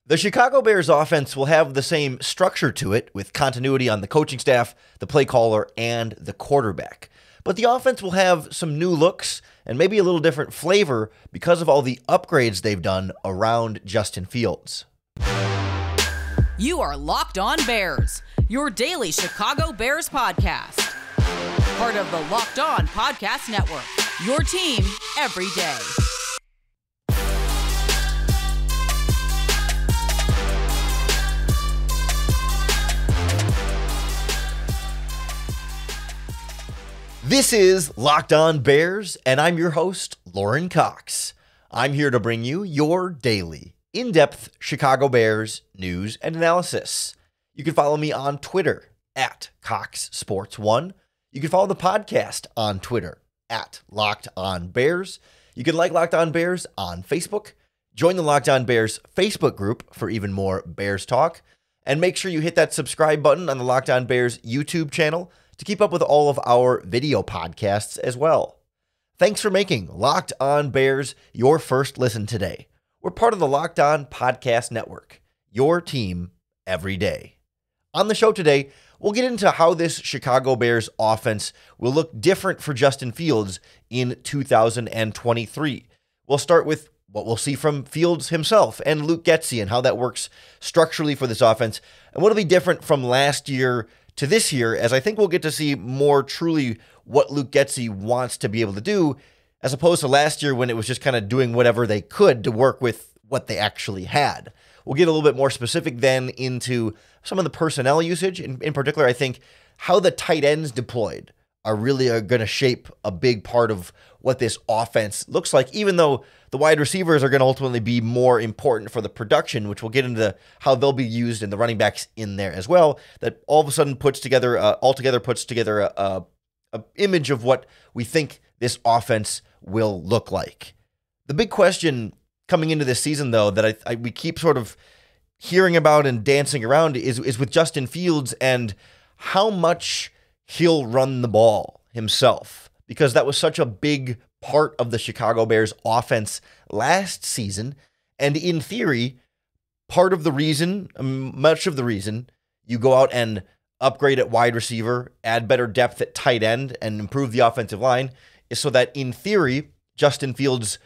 The Chicago Bears offense will have the same structure to it, with continuity on the coaching staff, the play caller, and the quarterback. But the offense will have some new looks and maybe a little different flavor because of all the upgrades they've done around Justin Fields. You are Locked On Bears, your daily Chicago Bears podcast. Part of the Locked On Podcast Network, your team every day. This is Locked On Bears, and I'm your host, Lauren Cox. I'm here to bring you your daily, in-depth Chicago Bears news and analysis. You can follow me on Twitter, at CoxSports1. You can follow the podcast on Twitter, at Locked On Bears. You can like Locked On Bears on Facebook. Join the Locked On Bears Facebook group for even more Bears talk. And make sure you hit that subscribe button on the Locked On Bears YouTube channel to keep up with all of our video podcasts as well. Thanks for making Locked On Bears your first listen today. We're part of the Locked On Podcast Network, your team every day. On the show today, we'll get into how this Chicago Bears offense will look different for Justin Fields in 2023. We'll start with what we'll see from Fields himself and Luke Getsy and how that works structurally for this offense, and what'll be different from last year to this year, as I think we'll get to see more truly what Luke Getsy wants to be able to do, as opposed to last year when it was just kind of doing whatever they could to work with what they actually had. We'll get a little bit more specific then into some of the personnel usage. In particular, I think how the tight ends deployed are really going to shape a big part of what this offense looks like, even though the wide receivers are going to ultimately be more important for the production, which we'll get into how they'll be used and the running backs in there as well. That all of a sudden puts together a image of what we think this offense will look like. The big question coming into this season, though, that we keep sort of hearing about and dancing around is with Justin Fields and how much he'll run the ball himself, because that was such a big part of the Chicago Bears offense last season. And in theory, much of the reason you go out and upgrade at wide receiver, add better depth at tight end, and improve the offensive line is so that in theory, Justin Fields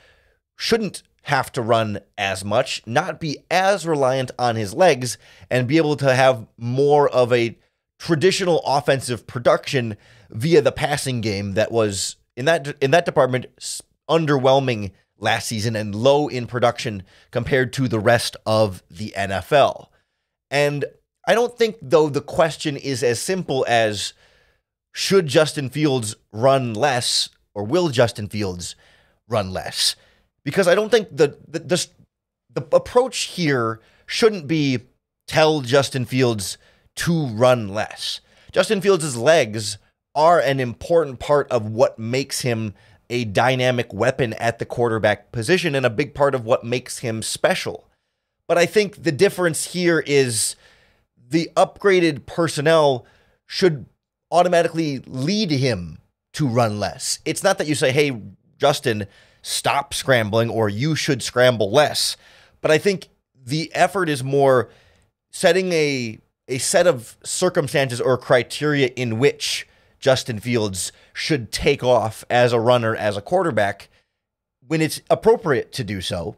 shouldn't have to run as much, not be as reliant on his legs, and be able to have more of a traditional offensive production via the passing game that was in that department underwhelming last season and low in production compared to the rest of the NFL. And I don't think, though, the question is as simple as should Justin Fields run less or will Justin Fields run less? Because I don't think the approach here shouldn't be tell Justin Fields to run less. Justin Fields' legs are an important part of what makes him a dynamic weapon at the quarterback position and a big part of what makes him special. But I think the difference here is the upgraded personnel should automatically lead him to run less. It's not that you say, hey, Justin, stop scrambling, or you should scramble less. But I think the effort is more setting a set of circumstances or criteria in which Justin Fields should take off as a runner, as a quarterback, when it's appropriate to do so.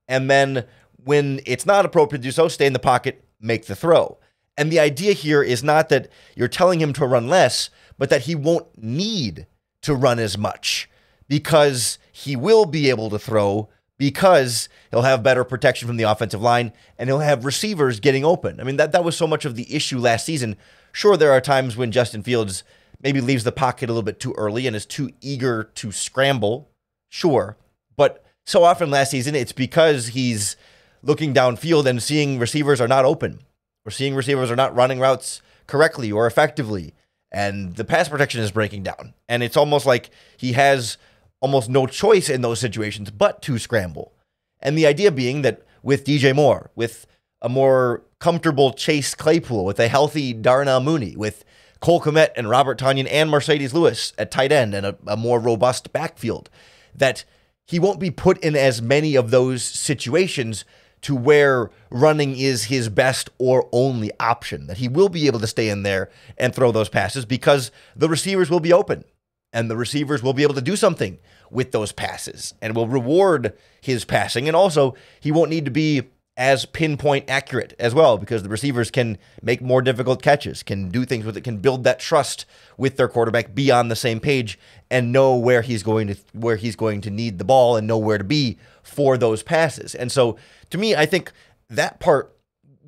And then when it's not appropriate to do so, stay in the pocket, make the throw. And the idea here is not that you're telling him to run less, but that he won't need to run as much because he will be able to throw, because he'll have better protection from the offensive line and he'll have receivers getting open. I mean, that was so much of the issue last season. Sure, there are times when Justin Fields maybe leaves the pocket a little bit too early and is too eager to scramble. Sure. But so often last season, it's because he's looking downfield and seeing receivers are not open, or seeing receivers are not running routes correctly or effectively, and the pass protection is breaking down. And it's almost like he has almost no choice in those situations but to scramble. And the idea being that with DJ Moore, with a more comfortable Chase Claypool, with a healthy Darnell Mooney, with Cole Kmet and Robert Tonyan and Mercedes Lewis at tight end and a more robust backfield, that he won't be put in as many of those situations to where running is his best or only option, that he will be able to stay in there and throw those passes because the receivers will be open and the receivers will be able to do something with those passes and will reward his passing. And also, he won't need to be as pinpoint accurate as well because the receivers can make more difficult catches, can do things with it, can build that trust with their quarterback, be on the same page, and know where he's going to need the ball and know where to be for those passes. And so, to me, I think that part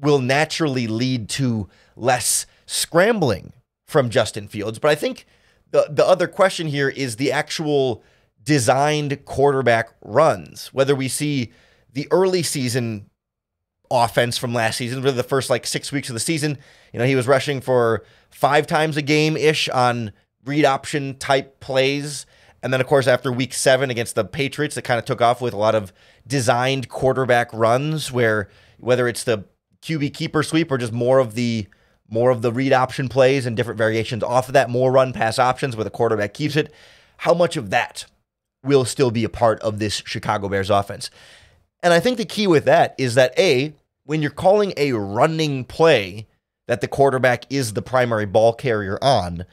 will naturally lead to less scrambling from Justin Fields. But I think the other question here is the actual designed quarterback runs, whether we see the early season offense from last season, really the first 6 weeks of the season. He was rushing for 5 times a game-ish on read option type plays. And then, of course, after week 7 against the Patriots, it kind of took off with a lot of designed quarterback runs where whether it's the QB keeper sweep or just more of the read option plays and different variations off of that, more run pass options where the quarterback keeps it. How much of that will still be a part of this Chicago Bears offense? And I think the key with that is that, A, when you're calling a running play that the quarterback is the primary ball carrier on,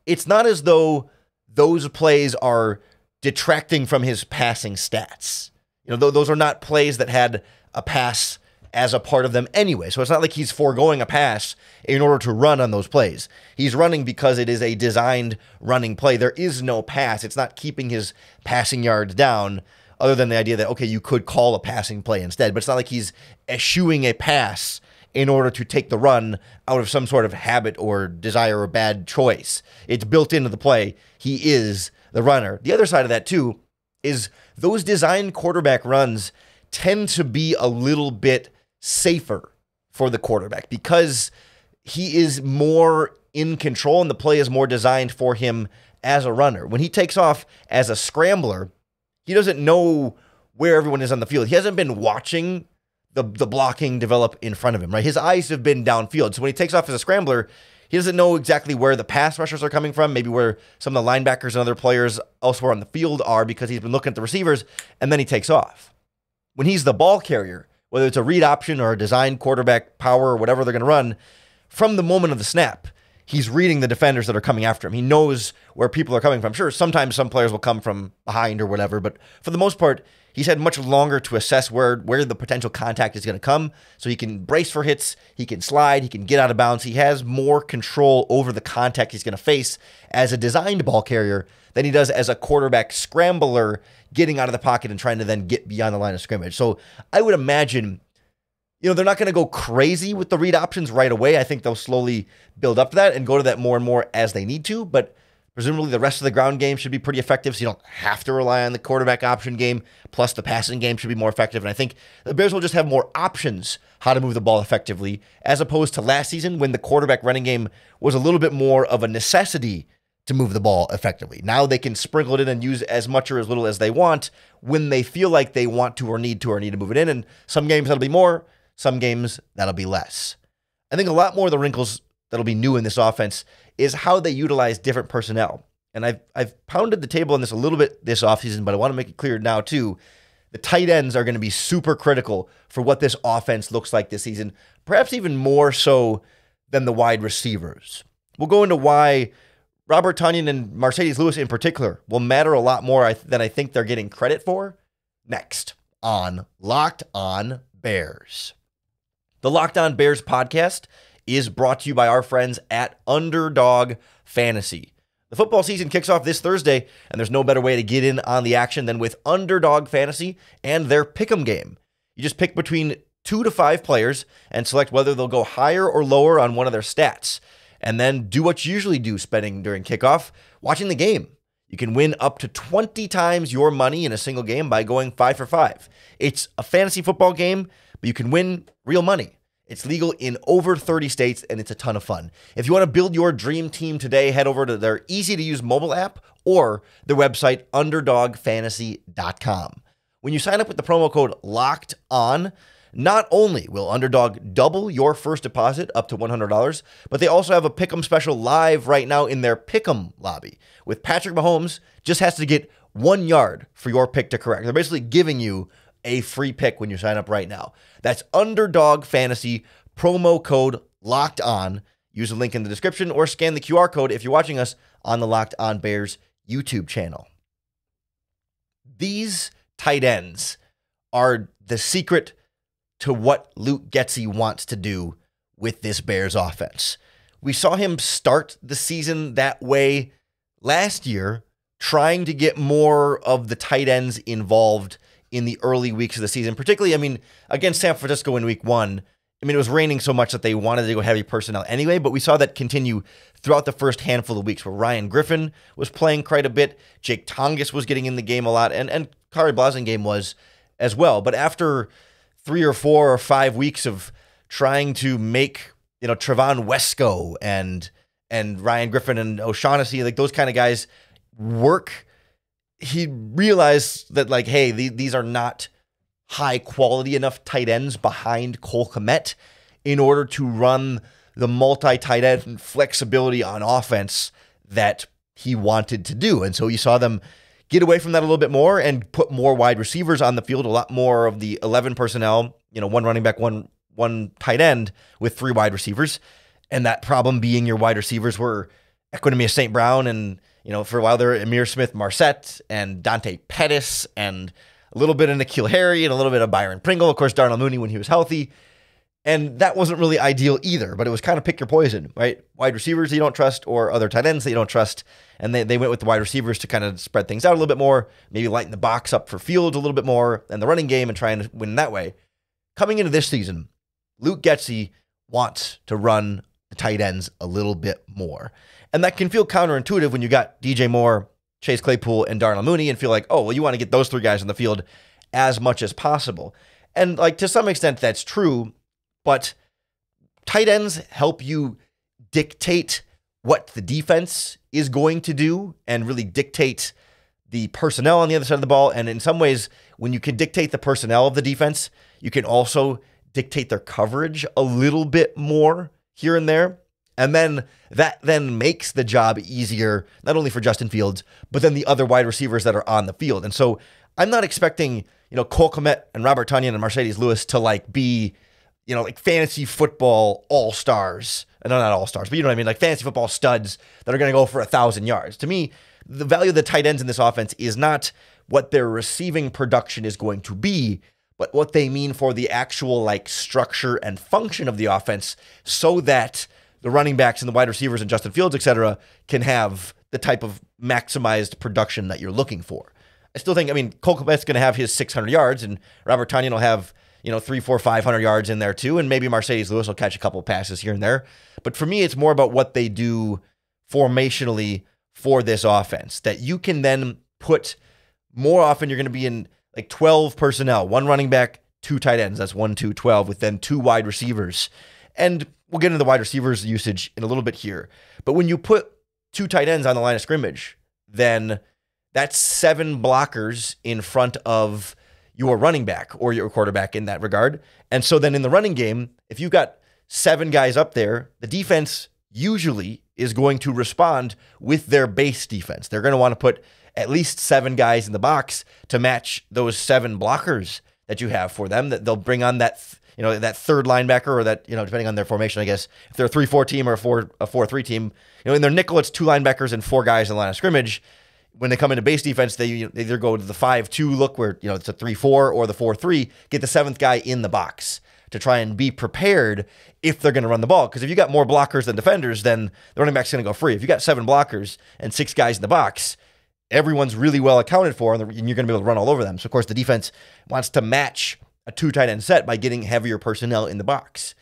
it's not as though those plays are detracting from his passing stats. Those are not plays that had a pass as a part of them anyway. So it's not like he's foregoing a pass in order to run on those plays. He's running because it is a designed running play. There is no pass. It's not keeping his passing yards down, other than the idea that, okay, you could call a passing play instead, but it's not like he's eschewing a pass in order to take the run out of some sort of habit or desire or bad choice. It's built into the play. He is the runner. The other side of that, too, is those designed quarterback runs tend to be a little bit safer for the quarterback because he is more in control and the play is more designed for him as a runner. When he takes off as a scrambler, he doesn't know where everyone is on the field. He hasn't been watching the blocking develop in front of him, right? His eyes have been downfield. So when he takes off as a scrambler, he doesn't know exactly where the pass rushers are coming from, maybe where some of the linebackers and other players elsewhere on the field are because he's been looking at the receivers, and then he takes off. When he's the ball carrier, whether it's a read option or a designed quarterback power or whatever they're going to run, from the moment of the snap, he's reading the defenders that are coming after him. He knows where people are coming from. Sure, sometimes some players will come from behind or whatever, but for the most part, he's had much longer to assess where the potential contact is going to come, so he can brace for hits, he can slide, he can get out of bounds. He has more control over the contact he's going to face as a designed ball carrier than he does as a quarterback scrambler getting out of the pocket and trying to then get beyond the line of scrimmage. So I would imagine they're not going to go crazy with the read options right away. I think they'll slowly build up to that and go to that more and more as they need to. But presumably the rest of the ground game should be pretty effective, so you don't have to rely on the quarterback option game. Plus the passing game should be more effective. And I think the Bears will just have more options how to move the ball effectively, as opposed to last season when the quarterback running game was a little bit more of a necessity to move the ball effectively. Now they can sprinkle it in and use as much or as little as they want when they feel like they want to or need to move it in. And some games that'll be more, some games that'll be less. I think a lot more of the wrinkles that'll be new in this offense is how they utilize different personnel. And I've pounded the table on this a little bit this offseason, but I want to make it clear now too. The tight ends are going to be super critical for what this offense looks like this season, perhaps even more so than the wide receivers. We'll go into why Robert Tonyan and Mercedes Lewis in particular will matter a lot more than I think they're getting credit for next on Locked On Bears. The Locked On Bears podcast is brought to you by our friends at Underdog Fantasy. The football season kicks off this Thursday, and there's no better way to get in on the action than with Underdog Fantasy and their Pick'em game. You just pick between 2 to 5 players and select whether they'll go higher or lower on one of their stats, and then do what you usually do spending during kickoff, watching the game. You can win up to 20 times your money in a single game by going 5 for 5. It's a fantasy football game, but you can win real money. It's legal in over 30 states, and it's a ton of fun. If you want to build your dream team today, head over to their easy-to-use mobile app or their website, underdogfantasy.com. When you sign up with the promo code LOCKEDON, not only will Underdog double your first deposit up to $100, but they also have a Pick'em special live right now in their Pick'em lobby. With Patrick Mahomes, just has to get 1 yard for your pick to correct. They're basically giving you a free pick when you sign up right now. That's Underdog Fantasy, promo code Locked On. Use the link in the description or scan the QR code if you're watching us on the Locked On Bears YouTube channel. These tight ends are the secret to what Luke Getsy wants to do with this Bears offense. We saw him start the season that way last year, trying to get more of the tight ends involved in the early weeks of the season, particularly, against San Francisco in week 1. It was raining so much that they wanted to go heavy personnel anyway, but we saw that continue throughout the first handful of weeks where Ryan Griffin was playing quite a bit, Jake Tongas was getting in the game a lot, and Kari Blasingame was as well. But after 3 or 4 or 5 weeks of trying to make, Trevon Wesco and Ryan Griffin and O'Shaughnessy, like those kind of guys work, he realized that, like, hey, these are not high quality enough tight ends behind Cole Kmet in order to run the multi-tight end flexibility on offense that he wanted to do. And so you saw them get away from that a little bit more and put more wide receivers on the field, a lot more of the 11 personnel, one running back, one tight end with 3 wide receivers. And that problem being your wide receivers were Equanimeous St. Brown and, for a while there, Amir Smith-Marset and Dante Pettis and a little bit of N'Keal Harry and a little bit of Byron Pringle. Of course, Darnell Mooney when he was healthy. And that wasn't really ideal either, but it was kind of pick your poison, right? Wide receivers that you don't trust or other tight ends that you don't trust. And they went with the wide receivers to kind of spread things out a little bit more, maybe lighten the box up for Fields a little bit more and the running game and try and win that way. Coming into this season, Luke Getsy wants to run the tight ends a little bit more. And that can feel counterintuitive when you got DJ Moore, Chase Claypool, and Darnell Mooney and feel like, oh, well, you want to get those 3 guys on the field as much as possible. And like to some extent that's true, but tight ends help you dictate what the defense is going to do and really dictate the personnel on the other side of the ball. And in some ways, when you can dictate the personnel of the defense, you can also dictate their coverage a little bit more here and there. And then that then makes the job easier, not only for Justin Fields, but then the other wide receivers that are on the field. And so I'm not expecting, Cole Kmet and Robert Tonyan and Mercedes Lewis to be, like fantasy football all-stars. No, not all-stars, but you know what I mean? Like fantasy football studs that are going to go for 1,000 yards. To me, the value of the tight ends in this offense is not what their receiving production is going to be, but what they mean for the actual structure and function of the offense so that the running backs and the wide receivers and Justin Fields, et cetera, can have the type of maximized production that you're looking for. I still think, Cole Kmet's going to have his 600 yards and Robert Tonyan will have, 300, 400, 500 yards in there too. And maybe Mercedes Lewis will catch a couple of passes here and there. But for me, it's more about what they do formationally for this offense that you can then put more often. You're going to be in 12 personnel, 1 running back, 2 tight ends. That's 1, 2, 12 with then 2 wide receivers. And we'll get into the wide receivers usage in a little bit here. But when you put 2 tight ends on the line of scrimmage, then that's 7 blockers in front of your running back or your quarterback in that regard. And so then in the running game, if you've got 7 guys up there, the defense usually is going to respond with their base defense. They're going to want to put at least 7 guys in the box to match those 7 blockers that you have for them. That they'll bring on that that third linebacker or that, depending on their formation, I guess, if they're a 3-4 team or a 4-3 team, in their nickel, it's 2 linebackers and 4 guys in the line of scrimmage. When they come into base defense, they either go to the 5-2 look where, it's a 3-4 or the 4-3, get the 7th guy in the box to try and be prepared if they're going to run the ball. Because if you got more blockers than defenders, then the running back's going to go free. If you got 7 blockers and 6 guys in the box, everyone's really well accounted for, and you're going to be able to run all over them. So, of course, the defense wants to match a 2 tight end set by getting heavier personnel in the box.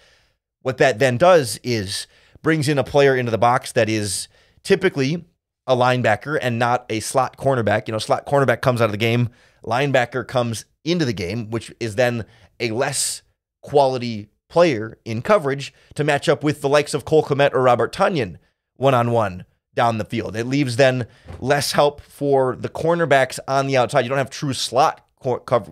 What that then does is brings in a player into the box that is typically a linebacker and not a slot cornerback. Slot cornerback comes out of the game. Linebacker comes into the game, which is then a less quality player in coverage to match up with the likes of Cole Kmet or Robert Tonyan one-on-one down the field. It leaves then less help for the cornerbacks on the outside. You don't have true slot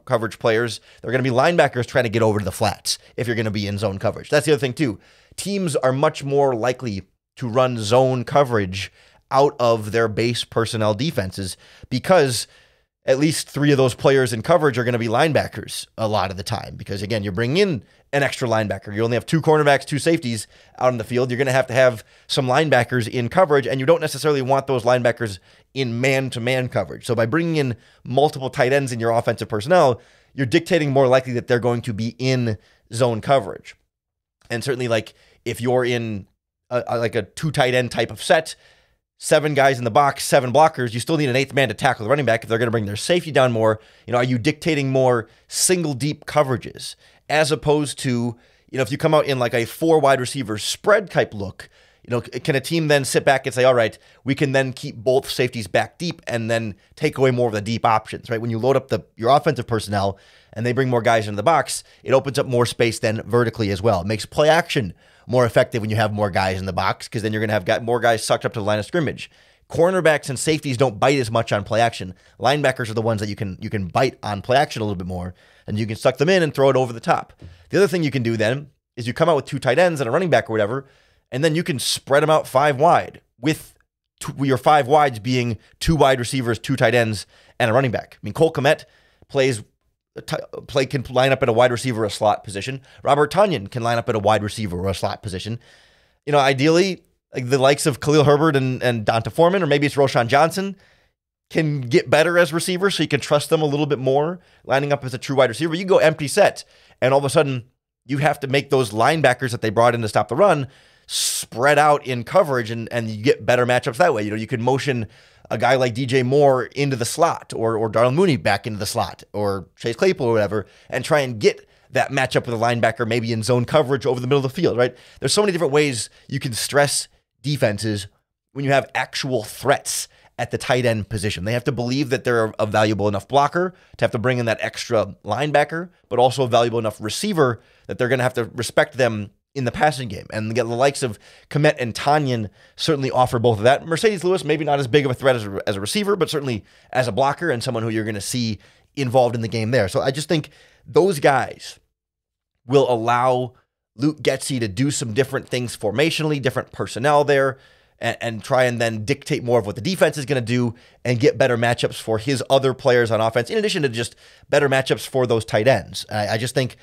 coverage players. They're going to be linebackers trying to get over to the flats if you're going to be in zone coverage. That's the other thing too. Teams are much more likely to run zone coverage out of their base personnel defenses because at least 3 of those players in coverage are going to be linebackers a lot of the time because, again, you're bringing in an extra linebacker. You only have 2 cornerbacks, 2 safeties out in the field. You're going to have some linebackers in coverage, and you don't necessarily want those linebackers in man-to-man coverage. So by bringing in multiple tight ends in your offensive personnel, you're dictating more likely that they're going to be in zone coverage. And certainly, like, if you're in a 2 tight end type of set, 7 guys in the box, 7 blockers, you still need an 8th man to tackle the running back if they're going to bring their safety down more. Are you dictating more single deep coverages as opposed to, if you come out in like a 4 wide receiver spread type look, can a team then sit back and say, all right, we can then keep both safeties back deep and then take away more of the deep options, right? When you load up your offensive personnel and they bring more guys into the box, it opens up more space then vertically as well. It makes play action more effective when you have more guys in the box because then you're going to have more guys sucked up to the line of scrimmage. Cornerbacks and safeties don't bite as much on play action. Linebackers are the ones that you can bite on play action a little bit more, and you can suck them in and throw it over the top. The other thing you can do then is you come out with 2 tight ends and a running back or whatever, and then you can spread them out 5 wide with your 5 wides being 2 wide receivers, 2 tight ends, and a running back. I mean, Cole Kmet can line up at a wide receiver or a slot position. Robert Tonyan can line up at a wide receiver or a slot position. Ideally, like the likes of Khalil Herbert and Donta Foreman, or maybe it's Roschon Johnson, can get better as receivers, so you can trust them a little bit more lining up as a true wide receiver. You go empty set, and all of a sudden, you have to make those linebackers that they brought in to stop the run spread out in coverage, and you get better matchups that way. You can motion a guy like DJ Moore into the slot, or Darnell Mooney back into the slot, or Chase Claypool or whatever, and try and get that matchup with a linebacker maybe in zone coverage over the middle of the field, right? There's so many different ways you can stress defenses when you have actual threats at the tight end position. They have to believe that they're a valuable enough blocker to have to bring in that extra linebacker, but also a valuable enough receiver that they're going to have to respect them in the passing game. And the likes of Kmet and Tonyan certainly offer both of that. Mercedes Lewis, maybe not as big of a threat as a receiver, but certainly as a blocker and someone who you're going to see involved in the game there. So I just think those guys will allow Luke Getsy to do some different things formationally, different personnel there, and try and then dictate more of what the defense is going to do and get better matchups for his other players on offense, in addition to just better matchups for those tight ends. I just think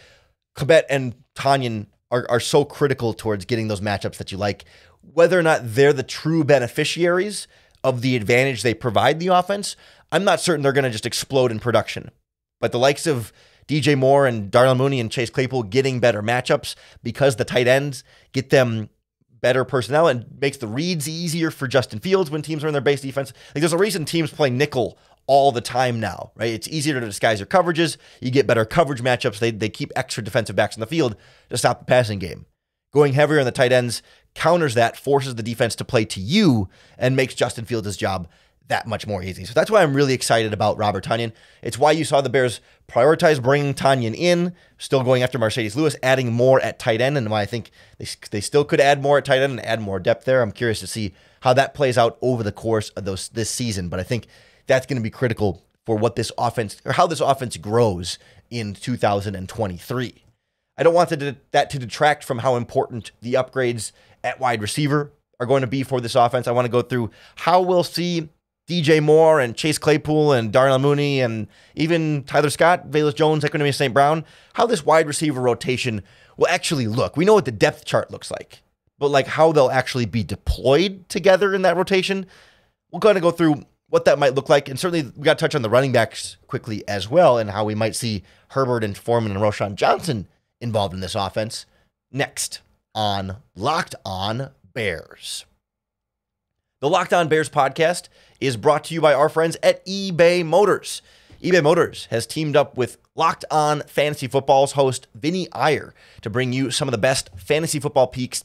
Kmet and Tonyan are so critical towards getting those matchups that you like. Whether or not they're the true beneficiaries of the advantage they provide the offense, I'm not certain they're going to just explode in production. But the likes of DJ Moore and Darnell Mooney and Chase Claypool getting better matchups because the tight ends get them better personnel and makes the reads easier for Justin Fields when teams are in their base defense. Like, there's a reason teams play nickel all the time now, right? It's easier to disguise your coverages. You get better coverage matchups. They keep extra defensive backs in the field to stop the passing game. Going heavier on the tight ends counters that, forces the defense to play to you, and makes Justin Fields' job that much more easy. So that's why I'm really excited about Robert Tonyan. It's why you saw the Bears prioritize bringing Tonyan in, still going after Mercedes Lewis, adding more at tight end, and why I think they still could add more at tight end and add more depth there. I'm curious to see how that plays out over the course of this season, but I think that's going to be critical for what this offense, or how this offense grows in 2023. I don't want that to detract from how important the upgrades at wide receiver are going to be for this offense. I want to go through how we'll see DJ Moore and Chase Claypool and Darnell Mooney and even Tyler Scott, Velus Jones, Equanimeous St. Brown, how this wide receiver rotation will actually look. We know what the depth chart looks like, but like how they'll actually be deployed together in that rotation, we'll kind of go through what that might look like. And certainly we got to touch on the running backs quickly as well, and how we might see Herbert and Foreman and Roschon Johnson involved in this offense next on Locked On Bears. The Locked On Bears podcast is brought to you by our friends at eBay Motors. eBay Motors has teamed up with Locked On Fantasy Football's host Vinny Iyer to bring you some of the best fantasy football picks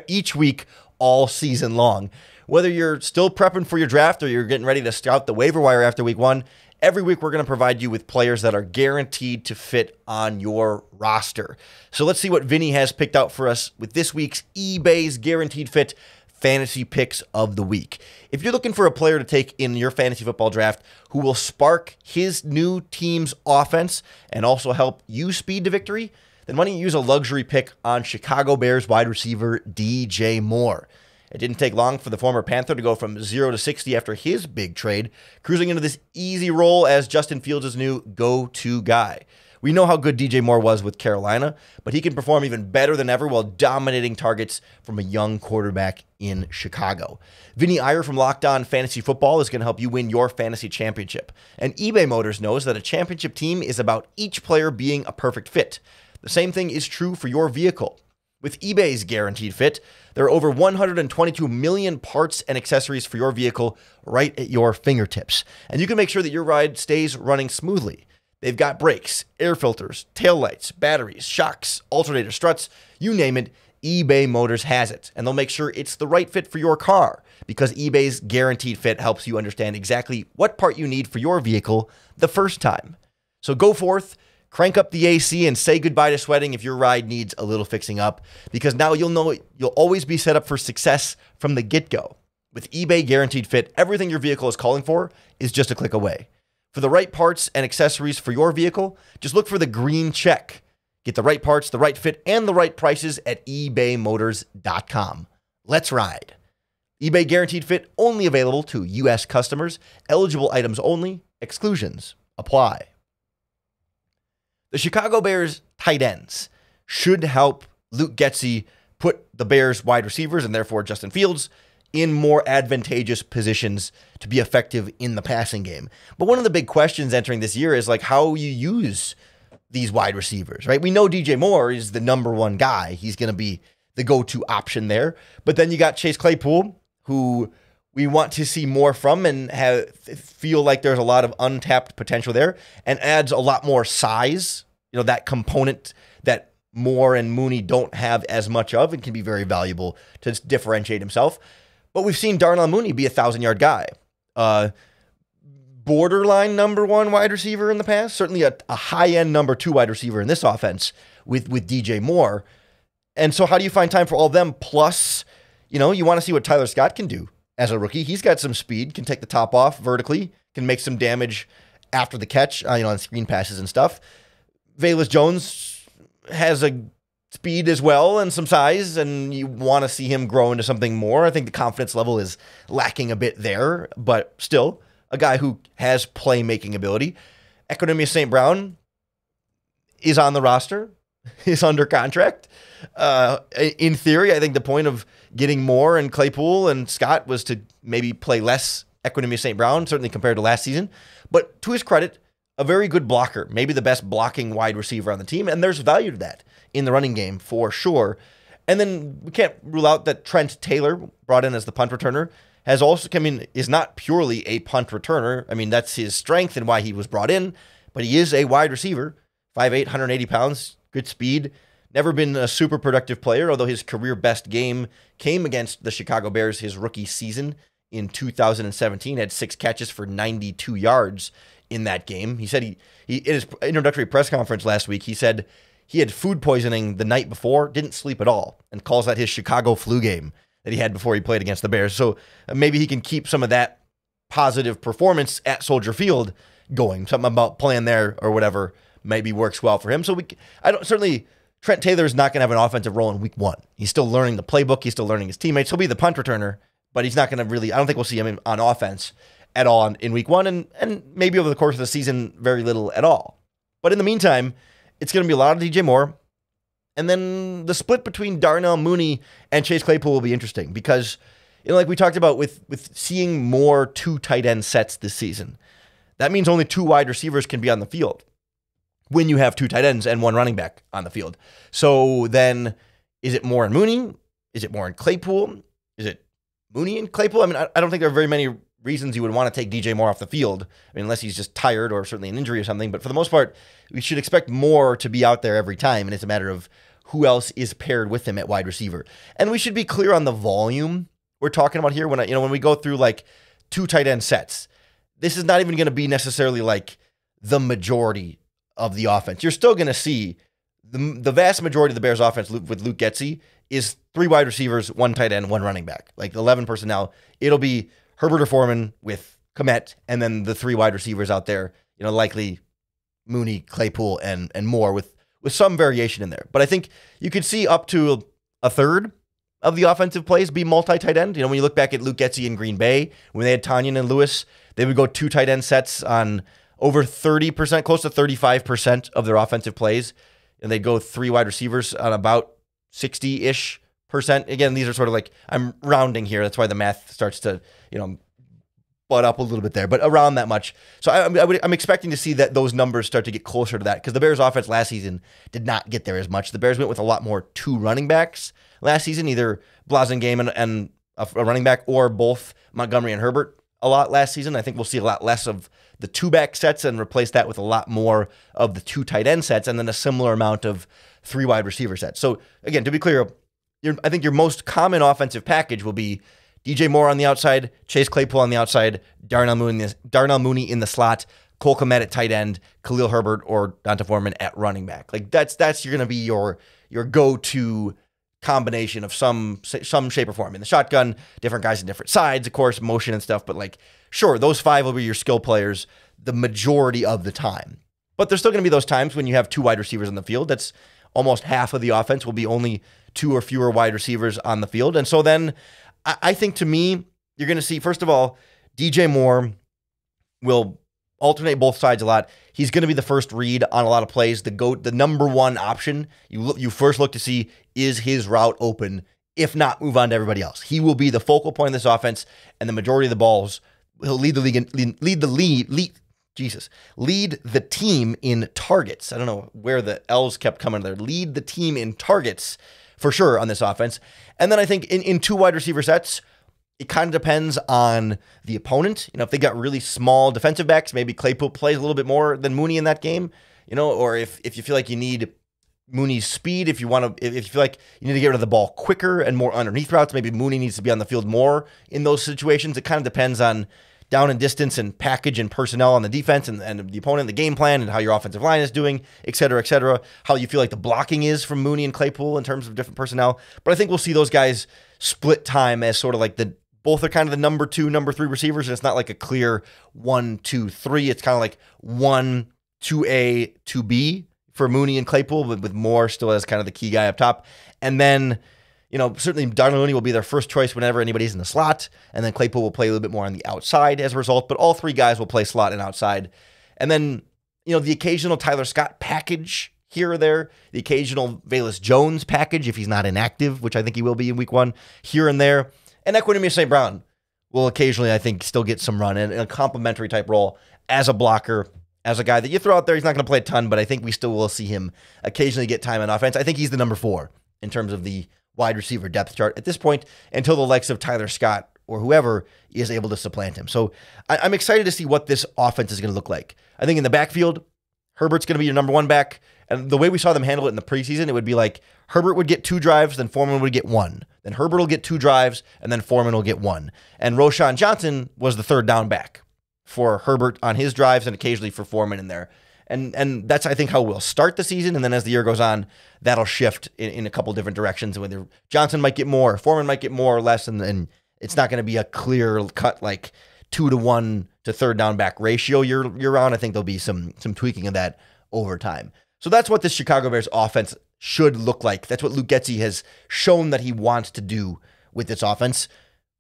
each week all season long. Whether you're still prepping for your draft or you're getting ready to scout the waiver wire after week one, every week we're going to provide you with players that are guaranteed to fit on your roster. So let's see what Vinny has picked out for us with this week's eBay's Guaranteed Fit Fantasy Picks of the Week. If you're looking for a player to take in your fantasy football draft who will spark his new team's offense and also help you speed to victory, then why don't you use a luxury pick on Chicago Bears wide receiver DJ Moore? It didn't take long for the former Panther to go from 0 to 60 after his big trade, cruising into this easy role as Justin Fields' new go-to guy. We know how good DJ Moore was with Carolina, but he can perform even better than ever while dominating targets from a young quarterback in Chicago. Vinny Iyer from Locked On Fantasy Football is going to help you win your fantasy championship. And eBay Motors knows that a championship team is about each player being a perfect fit. The same thing is true for your vehicle. With eBay's Guaranteed Fit, there are over 122 million parts and accessories for your vehicle right at your fingertips. And you can make sure that your ride stays running smoothly. They've got brakes, air filters, taillights, batteries, shocks, alternator struts, you name it, eBay Motors has it. And they'll make sure it's the right fit for your car because eBay's Guaranteed Fit helps you understand exactly what part you need for your vehicle the first time. So go forth, crank up the AC, and say goodbye to sweating if your ride needs a little fixing up because now you'll know you'll always be set up for success from the get-go. With eBay Guaranteed Fit, everything your vehicle is calling for is just a click away. For the right parts and accessories for your vehicle, just look for the green check. Get the right parts, the right fit, and the right prices at ebaymotors.com. Let's ride. eBay Guaranteed Fit only available to U.S. customers. Eligible items only. Exclusions apply. The Chicago Bears tight ends should help Luke Getsy put the Bears wide receivers, and therefore Justin Fields, in more advantageous positions to be effective in the passing game. But one of the big questions entering this year is like how you use these wide receivers, right? We know DJ Moore is the number one guy. He's going to be the go-to option there. But then you got Chase Claypool, who we want to see more from and feel like there's a lot of untapped potential there and adds a lot more size, that component that Moore and Mooney don't have as much of and can be very valuable to differentiate himself. But we've seen Darnell Mooney be a 1,000-yard guy. Borderline number one wide receiver in the past. Certainly a high-end number two wide receiver in this offense with DJ Moore. And so how do you find time for all of them? Plus, you want to see what Tyler Scott can do as a rookie. He's got some speed, can take the top off vertically, can make some damage after the catch, on screen passes and stuff. Velus Jones has a speed as well and some size, and you want to see him grow into something more. I think the confidence level is lacking a bit there, but still a guy who has playmaking ability. Equanimeous St. Brown is on the roster, is under contract. In theory, I think the point of getting Moore and Claypool and Scott was to maybe play less Equanimeous St. Brown, certainly compared to last season. But to his credit, a very good blocker, maybe the best blocking wide receiver on the team, and there's value to that in the running game for sure. And then we can't rule out that Trent Taylor, brought in as the punt returner, has also come in, is not purely a punt returner. I mean, that's his strength and why he was brought in, but he is a wide receiver, 5'8", 180 pounds, good speed, never been a super productive player, although his career best game came against the Chicago Bears his rookie season in 2017, had 6 catches for 92 yards in that game. He said he in his introductory press conference last week, he said he had food poisoning the night before, didn't sleep at all, and calls that his Chicago flu game that he had before he played against the Bears. So maybe he can keep some of that positive performance at Soldier Field going. Something about playing there or whatever maybe works well for him. So certainly Trent Taylor is not going to have an offensive role in week 1. He's still learning the playbook. He's still learning his teammates. He'll be the punt returner, but he's not going to really, I don't think we'll see him on offense at all in week 1, and maybe over the course of the season, very little at all. But in the meantime, it's going to be a lot of DJ Moore. And then the split between Darnell Mooney and Chase Claypool will be interesting because, like we talked about with seeing more 2 tight end sets this season, that means only 2 wide receivers can be on the field when you have 2 tight ends and 1 running back on the field. So then is it Moore and Mooney? Is it Moore and Claypool? Is it Mooney and Claypool? I mean, I don't think there are very many reasons you would want to take DJ Moore off the field. I mean, unless he's just tired or certainly an injury or something. But for the most part, we should expect Moore to be out there every time. And it's a matter of who else is paired with him at wide receiver. And we should be clear on the volume we're talking about here. When we go through like 2 tight end sets, this is not even going to be necessarily like the majority of the offense. You're still going to see the vast majority of the Bears offense with Luke Getsy is 3 wide receivers, 1 tight end, 1 running back. Like 11 personnel. It'll be Herbert or Foreman with Kmet, and then the 3 wide receivers out there, likely Mooney, Claypool, and Moore with some variation in there. But I think you could see up to a third of the offensive plays be multi-tight end. When you look back at Luke Getsy in Green Bay, when they had Tonyan and Lewis, they would go 2 tight end sets on over 30%, close to 35% of their offensive plays. And they'd go 3 wide receivers on about 60-ish percent. Again, these are sort of like, I'm rounding here. That's why the math starts to, butt up a little bit there, but around that much. So I'm expecting to see that those numbers start to get closer to that, because the Bears offense last season did not get there as much. The Bears went with a lot more 2 running backs last season, either Blasingame and a running back, or both Montgomery and Herbert a lot last season. I think we'll see a lot less of the 2-back sets and replace that with a lot more of the 2 tight end sets, and then a similar amount of 3 wide receiver sets. So again, to be clear, I think your most common offensive package will be DJ Moore on the outside, Chase Claypool on the outside, Darnell Mooney in the slot, Cole Kmet at tight end, Khalil Herbert or D'Onta Foreman at running back. Like that's going to be your go-to combination of some shape or form. In the shotgun, different guys in different sides, of course, motion and stuff. But sure, those 5 will be your skill players the majority of the time. But there's still going to be those times when you have 2 wide receivers on the field. That's almost half of the offense will be only 2 or fewer wide receivers on the field. And so then I think, to me, you're going to see, first of all, DJ Moore will alternate both sides a lot. He's going to be the first read on a lot of plays. The number one option, you first look to see, is his route open? If not, move on to everybody else. He will be the focal point of this offense, and the majority of the balls, he'll lead the team in targets. I don't know where the L's kept coming there. Lead the team in targets for sure on this offense. And then I think in 2 wide receiver sets, it kind of depends on the opponent. You know, if they got really small defensive backs, maybe Claypool plays a little bit more than Mooney in that game. You know, or if you feel like you need Mooney's speed, if you feel like you need to get rid of the ball quicker and more underneath routes, maybe Mooney needs to be on the field more in those situations. It kind of depends on down and distance and package and personnel on the defense and the opponent, the game plan, and how your offensive line is doing, et cetera, how you feel like the blocking is from Mooney and Claypool in terms of different personnel. But I think we'll see those guys split time as sort of like both are kind of the number 2, number 3 receivers, and it's not like a clear 1, 2, 3. It's kind of like 1, 2A, 2B for Mooney and Claypool, but with Moore still as kind of the key guy up top. And then, you know, certainly Darnell Mooney will be their first choice whenever anybody's in the slot, and then Claypool will play a little bit more on the outside as a result, but all 3 guys will play slot and outside. And then, you know, the occasional Tyler Scott package here or there, the occasional Velus Jones package if he's not inactive, which I think he will be in week 1, here and there. And Equanimeous St. Brown will occasionally, I think, still get some run in a complementary type role as a blocker, as a guy that you throw out there. He's not going to play a ton, but I think we still will see him occasionally get time on offense. I think he's the number 4 in terms of the wide receiver depth chart at this point, until the likes of Tyler Scott or whoever is able to supplant him. So I'm excited to see what this offense is going to look like. I think in the backfield, Herbert's going to be your number 1 back. And the way we saw them handle it in the preseason, it would be like Herbert would get 2 drives, then Foreman would get 1. Then Herbert will get 2 drives, and then Foreman will get 1. And Roschon Johnson was the 3rd down back for Herbert on his drives and occasionally for Foreman in there. And that's, I think, how we'll start the season. And then as the year goes on, that'll shift in a couple different directions. Whether Johnson might get more, Foreman might get more or less, and it's not going to be a clear cut like 2-to-1 to 3rd down back ratio year round. I think there'll be some tweaking of that over time. So that's what this Chicago Bears offense should look like. That's what Luke Getsy has shown that he wants to do with this offense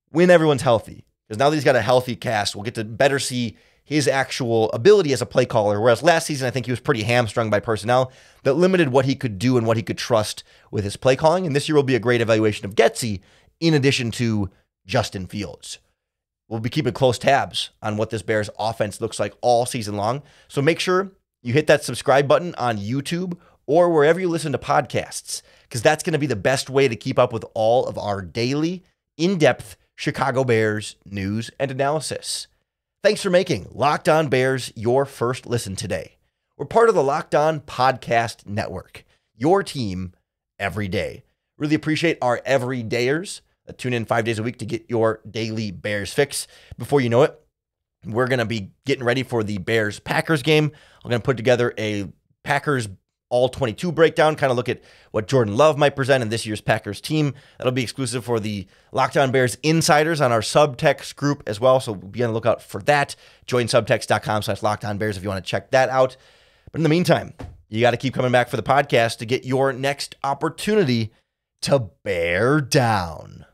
when everyone's healthy. Because now that he's got a healthy cast, we'll get to better see his actual ability as a play caller. Whereas last season, I think he was pretty hamstrung by personnel that limited what he could do and what he could trust with his play calling. And this year will be a great evaluation of Getsy in addition to Justin Fields. We'll be keeping close tabs on what this Bears offense looks like all season long. So make sure you hit that subscribe button on YouTube or wherever you listen to podcasts, because that's going to be the best way to keep up with all of our daily, in-depth Chicago Bears news and analysis. Thanks for making Locked On Bears your first listen today. We're part of the Locked On Podcast Network, your team every day. Really appreciate our everydayers that tune in 5 days a week to get your daily Bears fix. Before you know it, we're going to be getting ready for the Bears-Packers game. I'm going to put together a Packers all-22 breakdown, kind of look at what Jordan Love might present in this year's Packers team. That'll be exclusive for the Locked On Bears insiders on our subtext group as well, so be on the lookout for that. Join subtext.com/LockedOnBears if you want to check that out. But in the meantime, you got to keep coming back for the podcast to get your next opportunity to bear down.